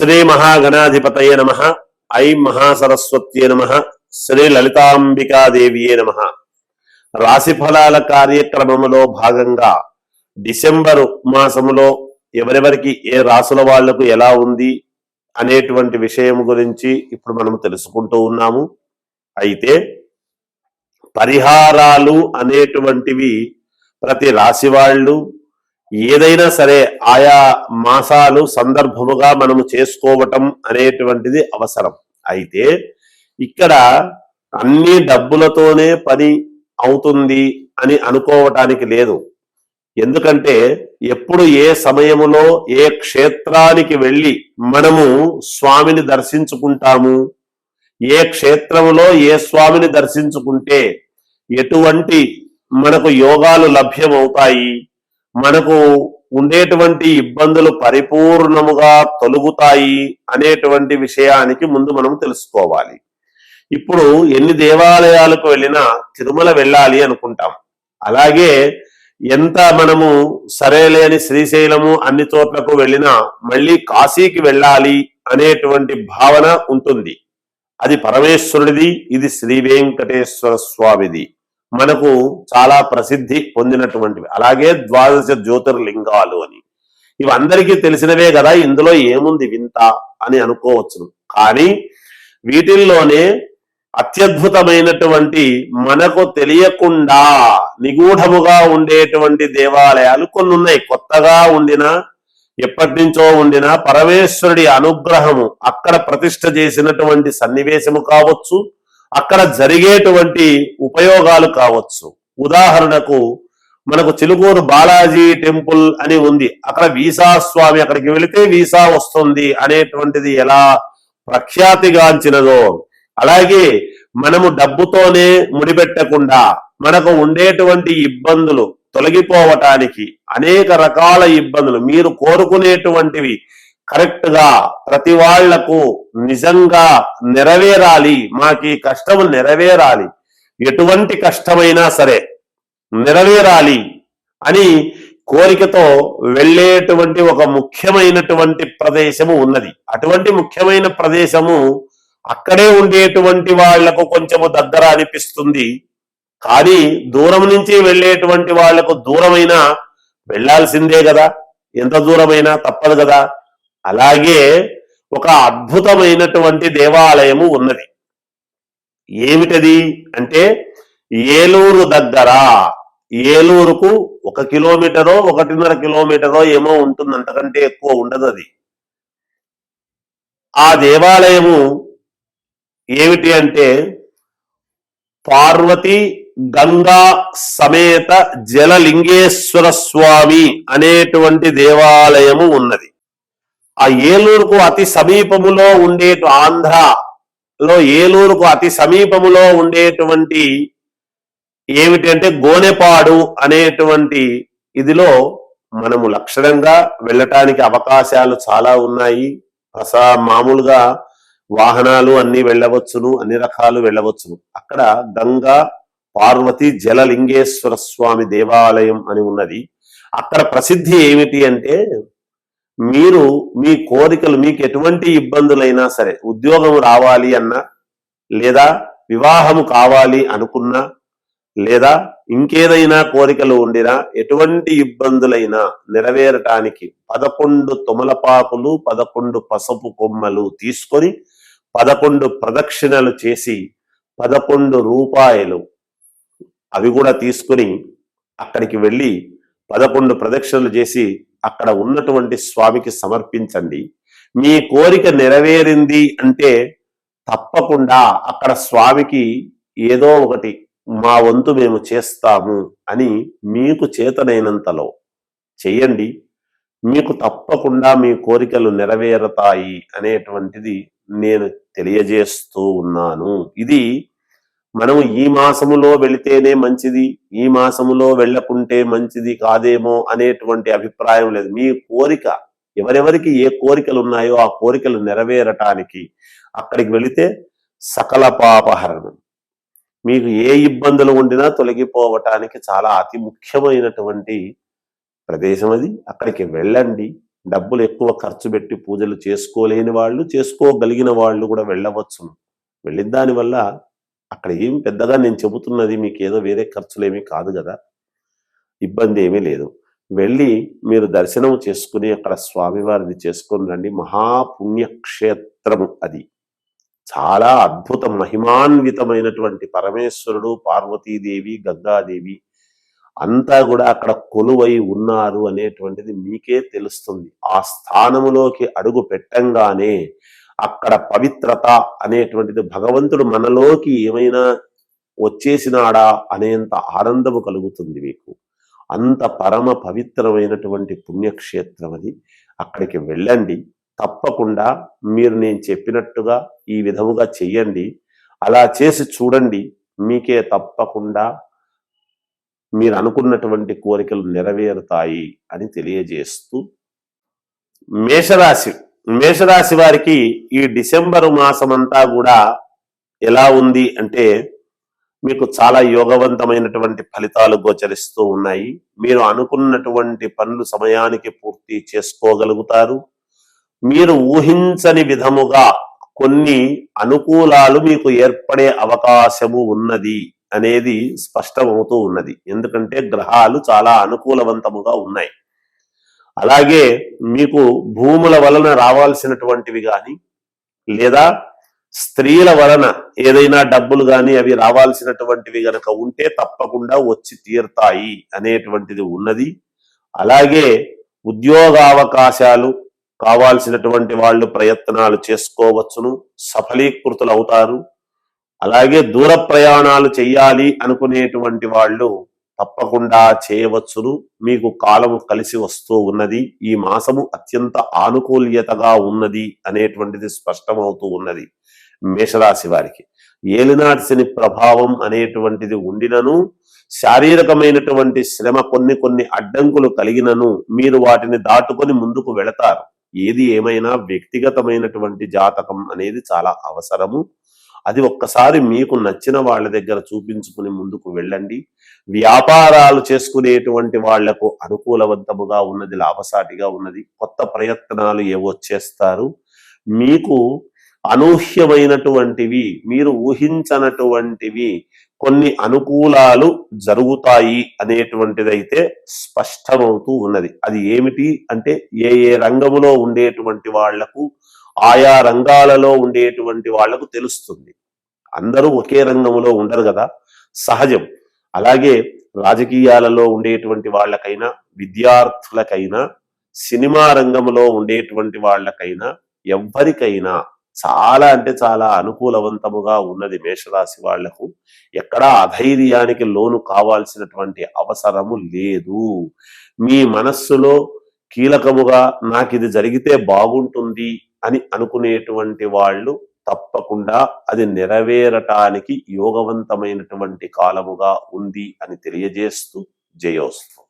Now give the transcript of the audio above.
శ్రీ మహాగణాధిపతయ నమ. ఐం మహాసరస్వత్యే నమ. శ్రీ లలితాంబికాదేవియే నమ. రాశి ఫలాల కార్యక్రమములో భాగంగా డిసెంబరు మాసములో ఎవరెవరికి ఏ రాసుల వాళ్లకు ఎలా ఉంది అనేటువంటి విషయం గురించి ఇప్పుడు మనం తెలుసుకుంటూ ఉన్నాము. అయితే పరిహారాలు అనేటువంటివి ప్రతి రాశి వాళ్ళు ఏదైనా సరే ఆయా మాసాలు సందర్భముగా మనము చేసుకోవటం అనేటువంటిది అవసరం. అయితే ఇక్కడ అన్ని డబ్బులతోనే పని అవుతుంది అని అనుకోవటానికి లేదు. ఎందుకంటే ఎప్పుడు ఏ సమయములో ఏ క్షేత్రానికి వెళ్ళి మనము స్వామిని దర్శించుకుంటాము, ఏ క్షేత్రములో ఏ స్వామిని దర్శించుకుంటే ఎటువంటి మనకు యోగాలు లభ్యమవుతాయి, మనకు ఉండేటువంటి ఇబ్బందులు పరిపూర్ణముగా తొలగుతాయి అనేటువంటి విషయానికి ముందు మనం తెలుసుకోవాలి. ఇప్పుడు ఎన్ని దేవాలయాలకు వెళ్ళినా తిరుమల వెళ్ళాలి అనుకుంటాం. అలాగే ఎంత మనము సరేలేని శ్రీశైలము అన్ని చోట్లకు వెళ్ళినా మళ్ళీ కాశీకి వెళ్ళాలి అనేటువంటి భావన ఉంటుంది. అది పరమేశ్వరుడిది, ఇది శ్రీ వెంకటేశ్వర స్వామిది, మనకు చాలా ప్రసిద్ధి పొందినటువంటివి. అలాగే ద్వాదశ జ్యోతిర్లింగాలు అని ఇవి అందరికీ తెలిసినవే కదా, ఇందులో ఏముంది వింత అని అనుకోవచ్చు. కానీ వీటిల్లోనే అత్యద్భుతమైనటువంటి మనకు తెలియకుండా నిగూఢముగా ఉండేటువంటి దేవాలయాలు కొన్ని ఉన్నాయి. కొత్తగా ఉండిన ఎప్పటి నుంచో ఉండిన పరమేశ్వరుడి అనుగ్రహము అక్కడ ప్రతిష్ఠ చేసినటువంటి సన్నివేశము కావచ్చు, అక్కడ జరిగేటువంటి ఉపయోగాలు కావచ్చు. ఉదాహరణకు మనకు చిలుకూరు బాలాజీ టెంపుల్ అని ఉంది. అక్కడ వీసా స్వామి, అక్కడికి వెళితే వీసా వస్తుంది అనేటువంటిది ఎలా ప్రఖ్యాతిగాంచినదో, అలాగే మనము డబ్బుతోనే ముడిపెట్టకుండా మనకు ఉండేటువంటి ఇబ్బందులు తొలగిపోవటానికి అనేక రకాల ఇబ్బందులు మీరు కోరుకునేటువంటివి కరెక్ట్ గా ప్రతి వాళ్లకు నిజంగా నెరవేరాలి, మాకు కష్టము నెరవేరాలి, ఎటువంటి కష్టమైనా సరే నెరవేరాలి అని కోరికతో వెళ్ళేటువంటి ఒక ముఖ్యమైనటువంటి ప్రదేశము ఉన్నది. అటువంటి ముఖ్యమైన ప్రదేశము అక్కడే ఉండేటువంటి వాళ్లకు కొంచెము దగ్గర అనిపిస్తుంది. కానీ దూరం నుంచి వెళ్ళేటువంటి వాళ్లకు దూరమైనా వెళ్లాల్సిందే కదా, ఎంత దూరమైనా తప్పదు కదా. అలాగే ఒక అద్భుతమైనటువంటి దేవాలయము ఉన్నది. ఏమిటది అంటే ఏలూరు దగ్గర, ఏలూరుకు 1 కిలోమీటరో 1.5 కిలోమీటరో ఏమో ఉంటుంది, అంతకంటే ఎక్కువ ఉండదు అది. ఆ దేవాలయము ఏమిటి అంటే పార్వతి గంగా సమేత జలలింగేశ్వర స్వామి అనేటువంటి దేవాలయము ఉన్నది. ఆ ఏలూరుకు అతి సమీపములో ఆంధ్రలో ఏలూరుకు అతి సమీపములో ఉండేటువంటి ఏమిటి అంటే గోనెపాడు అనేటువంటి ఇదిలో మనము లక్షణంగా వెళ్ళటానికి అవకాశాలు చాలా ఉన్నాయి. మామూలుగా వాహనాలు అన్ని వెళ్ళవచ్చును, అన్ని రకాలు వెళ్ళవచ్చును. అక్కడ గంగా పార్వతి జలలింగేశ్వర స్వామి దేవాలయం అని ఉన్నది. అక్కడ ప్రసిద్ధి ఏమిటి అంటే మీరు మీ కోరికలు, మీకు ఎటువంటి ఇబ్బందులైనా సరే, ఉద్యోగం రావాలి అన్నా, లేదా వివాహము కావాలి అనుకున్నా, లేదా ఇంకేదైనా కోరికలు ఉండినా, ఎటువంటి ఇబ్బందులైనా నెరవేరటానికి 11 తొమలపాకులు 11 పసుపు కొమ్మలు తీసుకొని 11 ప్రదక్షిణలు చేసి 11 రూపాయలు అవి కూడా తీసుకుని అక్కడికి వెళ్ళి 11 ప్రదక్షిణలు చేసి అక్కడ ఉన్నటువంటి స్వామికి సమర్పించండి. మీ కోరిక నెరవేరింది అంటే తప్పకుండా అక్కడ స్వామికి ఏదో ఒకటి మా వంతు మేము చేస్తాము అని మీకు చేతనైనంతలో చెయ్యండి. మీకు తప్పకుండా మీ కోరికలు నెరవేరుతాయి అనేటువంటిది నేను తెలియజేస్తూ ఉన్నాను. ఇది మనము ఈ మాసములో వెళితేనే మంచిది, ఈ మాసములో వెళ్ళకుంటే మంచిది కాదేమో అనేటువంటి అభిప్రాయం లేదు. మీ కోరిక, ఎవరెవరికి ఏ కోరికలు ఉన్నాయో ఆ కోరికలు నెరవేరటానికి అక్కడికి వెళితే సకల పాపహరణం, మీకు ఏ ఇబ్బందులు ఉండినా తొలగిపోవటానికి చాలా అతి ముఖ్యమైనటువంటి ప్రదేశం అది. అక్కడికి వెళ్ళండి, డబ్బులు ఎక్కువ ఖర్చు పెట్టి పూజలు చేసుకోలేని వాళ్ళు, చేసుకోగలిగిన వాళ్ళు కూడా వెళ్ళవచ్చును. వెళ్ళిన దానివల్ల అక్కడ ఏం పెద్దగా నేను చెబుతున్నది మీకేదో వేరే ఖర్చులేమీ కాదు కదా, ఇబ్బంది ఏమీ లేదు. వెళ్ళి మీరు దర్శనం చేసుకుని అక్కడ స్వామివారిది చేసుకొని రండి. మహాపుణ్యక్షేత్రము అది. చాలా అద్భుత మహిమాన్వితమైనటువంటి పరమేశ్వరుడు, పార్వతీదేవి, గంగాదేవి అంతా కూడా అక్కడ కొలువై ఉన్నారు అనేటువంటిది మీకే తెలుస్తుంది. ఆ స్థానములోకి అడుగు పెట్టంగానే అక్కడ పవిత్రత అనేటువంటిది, భగవంతుడు మనలోకి ఏమైనా వచ్చేసినాడా అనేంత ఆనందము కలుగుతుంది మీకు. అంత పరమ పవిత్రమైనటువంటి పుణ్యక్షేత్రం అది. అక్కడికి వెళ్ళండి. తప్పకుండా మీరు నేను చెప్పినట్టుగా ఈ విధముగా చెయ్యండి. అలా చేసి చూడండి, మీకే తప్పకుండా మీరు అనుకున్నటువంటి కోరికలు నెరవేరుతాయి అని తెలియజేస్తూ, మేషరాశి వారికి ఈ డిసెంబరు మాసమంతా కూడా ఎలా ఉంది అంటే, మీకు చాలా యోగవంతమైనటువంటి ఫలితాలు గోచరిస్తూ ఉన్నాయి. మీరు అనుకున్నటువంటి పనులు సమయానికి పూర్తి చేసుకోగలుగుతారు. మీరు ఊహించని విధముగా కొన్ని అనుకూలాలు మీకు ఏర్పడే అవకాశము ఉన్నది అనేది స్పష్టమవుతూ ఉన్నది. ఎందుకంటే గ్రహాలు చాలా అనుకూలవంతముగా ఉన్నాయి. అలాగే మీకు భూముల వలన రావాల్సినటువంటివి కానీ, లేదా స్త్రీల వలన ఏదైనా డబ్బులు కానీ అవి రావాల్సినటువంటివి గనక ఉంటే తప్పకుండా వచ్చి తీరుతాయి అనేటువంటిది ఉన్నది. అలాగే ఉద్యోగావకాశాలు కావాల్సినటువంటి వాళ్ళు ప్రయత్నాలు చేసుకోవచ్చును, సఫలీకృతులు అవుతారు. అలాగే దూర ప్రయాణాలు చెయ్యాలి అనుకునేటువంటి వాళ్ళు తప్పకుండా చేయవచ్చును. మీకు కాలము కలిసి వస్తూ ఉన్నది. ఈ మాసము అత్యంత ఆనుకూల్యతగా ఉన్నది అనేటువంటిది స్పష్టమవుతూ ఉన్నది. మేషరాశి వారికి ఏలినాటి శని ప్రభావం అనేటువంటిది ఉండినను, శారీరకమైనటువంటి శ్రమ కొన్ని అడ్డంకులు కలిగినను మీరు వాటిని దాటుకొని ముందుకు వెళతారు. ఏది ఏమైనా వ్యక్తిగతమైనటువంటి జాతకం అనేది చాలా అవసరము. అది ఒక్కసారి మీకు నచ్చిన వాళ్ళ దగ్గర చూపించుకుని ముందుకు వెళ్ళండి. వ్యాపారాలు చేసుకునేటువంటి వాళ్లకు అనుకూలవంతముగా ఉన్నది, లాభసాటిగా ఉన్నది. కొత్త ప్రయత్నాలు ఏవో చేస్తారు. మీకు అనూహ్యమైనటువంటివి, మీరు ఊహించనటువంటివి కొన్ని అనుకూలాలు జరుగుతాయి అనేటువంటిదైతే స్పష్టమవుతూ ఉన్నది. అది ఏమిటి అంటే, ఏ రంగములో ఉండేటువంటి వాళ్లకు, ఆయా రంగాలలో ఉండేటువంటి వాళ్లకు తెలుస్తుంది. అందరూ ఒకే రంగంలో ఉండరు కదా, సహజం. అలాగే రాజకీయాలలో ఉండేటువంటి వాళ్ళకైనా, విద్యార్థులకైనా, సినిమా రంగంలో ఉండేటువంటి వాళ్ళకైనా, ఎవ్వరికైనా చాలా అంటే చాలా అనుకూలవంతముగా ఉన్నది మేషరాశి వాళ్లకు. ఎక్కడా అధైర్యానికి లోను కావాల్సినటువంటి అవసరము లేదు. మీ మనస్సులో కీలకముగా నాకు ఇది జరిగితే బాగుంటుంది అని అనుకునేటువంటి వాళ్ళు తప్పకుండా అది నెరవేరటానికి యోగవంతమైనటువంటి కాలముగా ఉంది అని తెలియజేస్తూ జయోస్తు.